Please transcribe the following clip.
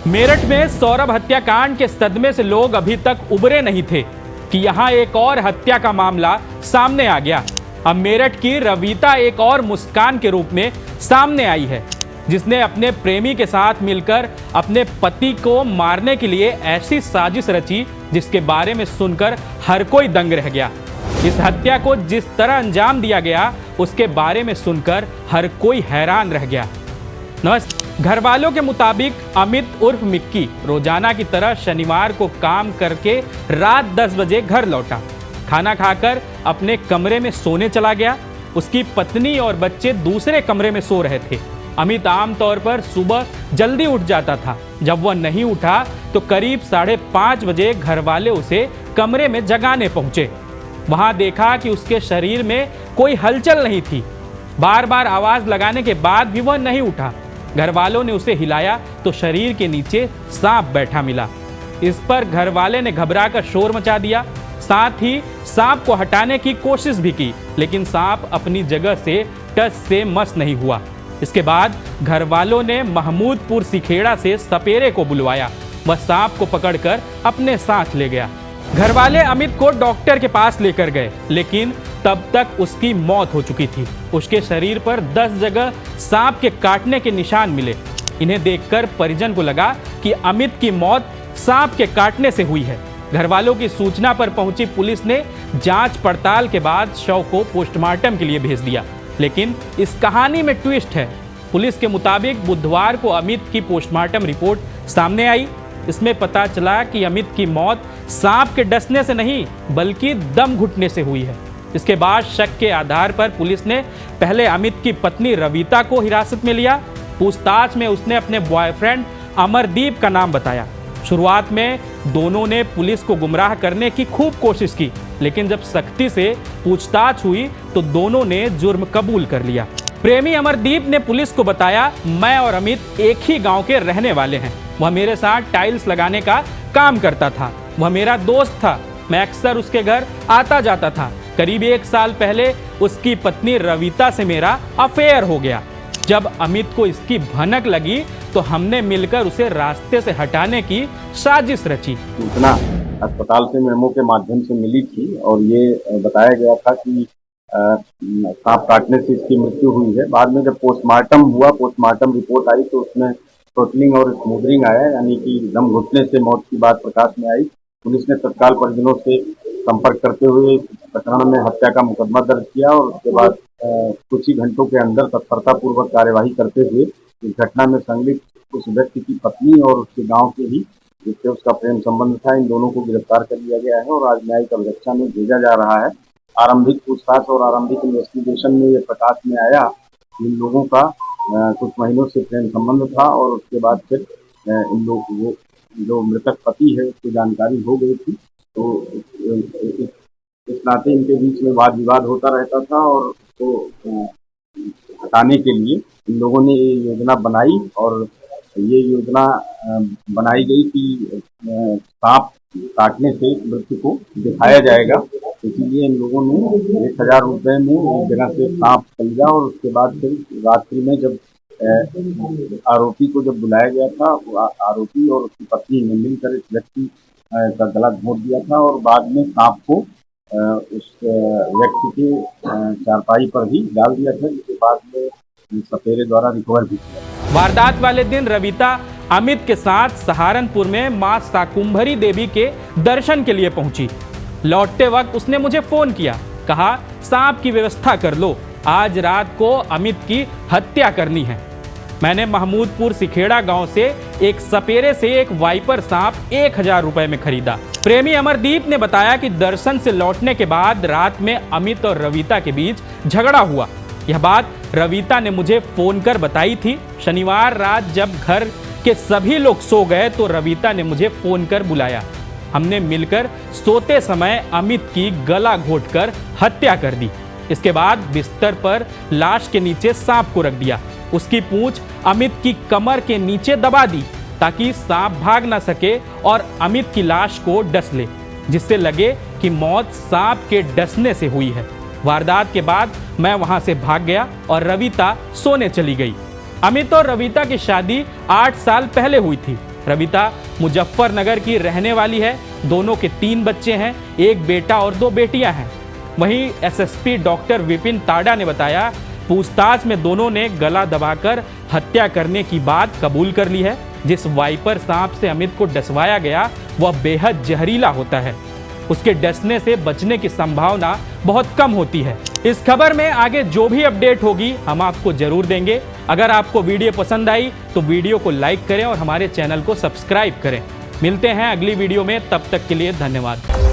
मेरठ में सौरभ हत्याकांड के सदमे से लोग अभी तक उबरे नहीं थे कि यहां एक और हत्या का मामला सामने आ गया। अब मेरठ की रविता एक और मुस्कान के रूप में सामने आई है, जिसने अपने प्रेमी के साथ मिलकर अपने पति को मारने के लिए ऐसी साजिश रची जिसके बारे में सुनकर हर कोई दंग रह गया। इस हत्या को जिस तरह अंजाम दिया गया उसके बारे में सुनकर हर कोई हैरान रह गया। घर वालों के मुताबिक अमित उर्फ मिक्की रोजाना की तरह शनिवार को काम करके रात 10 बजे घर लौटा। खाना खाकर अपने कमरे में सोने चला गया। उसकी पत्नी और बच्चे दूसरे कमरे में सो रहे थे। अमित आमतौर पर सुबह जल्दी उठ जाता था। जब वह नहीं उठा तो करीब 5:30 बजे घर वाले उसे कमरे में जगाने पहुंचे। वहां देखा कि उसके शरीर में कोई हलचल नहीं थी। बार बार आवाज लगाने के बाद भी वह नहीं उठा। घर वालों ने उसे हिलाया तो शरीर के नीचे सांप बैठा मिला। इस पर घर वाले ने घबराकर शोर मचा दिया। साथ ही सांप को हटाने की कोशिश भी की, लेकिन सांप अपनी जगह से टस से मस नहीं हुआ। इसके बाद घर वालों ने महमूदपुर सिखेड़ा से सपेरे को बुलवाया। वह सांप को पकड़कर अपने साथ ले गया। घर वाले अमित को डॉक्टर के पास लेकर गए, लेकिन तब तक उसकी मौत हो चुकी थी। उसके शरीर पर 10 जगह सांप के काटने के निशान मिले। इन्हें देखकर परिजन को लगा कि अमित की मौत सांप के काटने से हुई है। घर वालों की सूचना पर पहुंची पुलिस ने जांच पड़ताल के बाद शव को पोस्टमार्टम के लिए भेज दिया। लेकिन इस कहानी में ट्विस्ट है। पुलिस के मुताबिक बुधवार को अमित की पोस्टमार्टम रिपोर्ट सामने आई। इसमें पता चला कि अमित की मौत सांप के डसने से नहीं बल्कि दम घुटने से हुई है। इसके बाद शक के आधार पर पुलिस ने पहले अमित की पत्नी रविता को हिरासत में लिया। पूछताछ में उसने अपने बॉयफ्रेंड अमरदीप का नाम बताया। शुरुआत में दोनों ने पुलिस को गुमराह करने की खूब कोशिश की, लेकिन जब सख्ती से पूछताछ हुई तो दोनों ने जुर्म कबूल कर लिया। प्रेमी अमरदीप ने पुलिस को बताया, मैं और अमित एक ही गांव के रहने वाले हैं। वह मेरे साथ टाइल्स लगाने का काम करता था। वह मेरा दोस्त था। मैं अक्सर उसके घर आता जाता था। करीब 1 साल पहले उसकी पत्नी रविता से मेरा अफेयर हो गया। जब अमित को इसकी भनक लगी तो हमने मिलकर उसे रास्ते से हटाने की साजिश रची। सूचना अस्पताल से मेमो के माध्यम से मिली थी और ये बताया गया था कि सांप काटने से इसकी मृत्यु हुई है। बाद में जब पोस्टमार्टम हुआ, पोस्टमार्टम रिपोर्ट आई तो उसमें थ्रोटलिंग और स्मूदरिंग आया, यानी कि दम घुटने से मौत की बात प्रकाश में आई। पुलिस ने तत्काल परिजनों से संपर्क करते हुए प्रकरण में हत्या का मुकदमा दर्ज किया और उसके बाद कुछ ही घंटों के अंदर तत्परतापूर्वक कार्यवाही करते हुए इस घटना में संलिप्त उस व्यक्ति की पत्नी और उसके गांव के ही जिससे उसका प्रेम संबंध था, इन दोनों को गिरफ्तार कर लिया गया है और आज न्यायिक अभिरक्षा में भेजा जा रहा है। आरंभिक पूछताछ और आरंभिक इन्वेस्टिगेशन में ये प्रकाश में आया कि इन लोगों का कुछ महीनों से प्रेम संबंध था और उसके बाद फिर इन लोग जो मृतक पति है उसकी जानकारी हो गई थी, तो इस नाते इनके बीच में वाद विवाद होता रहता था और उसको हटाने के लिए इन लोगों ने ये योजना बनाई और ये योजना बनाई गई कि सांप काटने से मृत्यु को दिखाया जाएगा। इसीलिए इन लोगों ने 1000 रुपये में एक जगह से सांप खरीदा और उसके बाद फिर रात्रि में जब आरोपी को जब बुलाया गया था, आरोपी और उसकी पत्नी ने मिलकर इस व्यक्ति का गला घोंट दिया था और बाद में सांप को उस व्यक्ति के चारपाई पर भी डाल दिया था, जिसके बाद में सपेरे द्वारा रिकवर भी किया। वारदात वाले दिन रविता अमित के साथ सहारनपुर में मां शाकुंभरी देवी के दर्शन के लिए पहुंची। लौटते वक्त उसने मुझे फोन किया, कहा सांप की व्यवस्था कर लो, आज रात को अमित की हत्या करनी है। मैंने महमूदपुर सिखेड़ा गांव से एक सपेरे से एक वाइपर सांप 1000 रुपए में खरीदा। प्रेमी अमरदीप ने बताया कि दर्शन से लौटने के बाद रात में अमित और रविता के बीच झगड़ा हुआ। यह बात रविता ने मुझे फोन कर बताई थी। शनिवार रात जब घर के सभी लोग सो गए तो रविता ने मुझे फोन कर बुलाया। हमने मिलकर सोते समय अमित की गला घोंटकर हत्या कर दी। इसके बाद बिस्तर पर लाश के नीचे सांप को रख दिया। उसकी पूंछ अमित की कमर के नीचे दबा दी ताकि सांप भाग ना सके और अमित की लाश को डस ले, जिससे लगे कि मौत सांप के डसने से हुई है। वारदात के बाद मैं वहां से भाग गया और रविता सोने चली गई। अमित और रविता की शादी 8 साल पहले हुई थी। रविता मुजफ्फरनगर की रहने वाली है। दोनों के 3 बच्चे हैं, एक बेटा और 2 बेटियां हैं। वहीं एसएसपी डॉक्टर विपिन ताड़ा ने बताया, पूछताछ में दोनों ने गला दबाकर हत्या करने की बात कबूल कर ली है। जिस वाइपर सांप से अमित को डसवाया गया वह बेहद जहरीला होता है, उसके डसने से बचने की संभावना बहुत कम होती है। इस खबर में आगे जो भी अपडेट होगी हम आपको जरूर देंगे। अगर आपको वीडियो पसंद आई तो वीडियो को लाइक करें और हमारे चैनल को सब्सक्राइब करें। मिलते हैं अगली वीडियो में, तब तक के लिए धन्यवाद।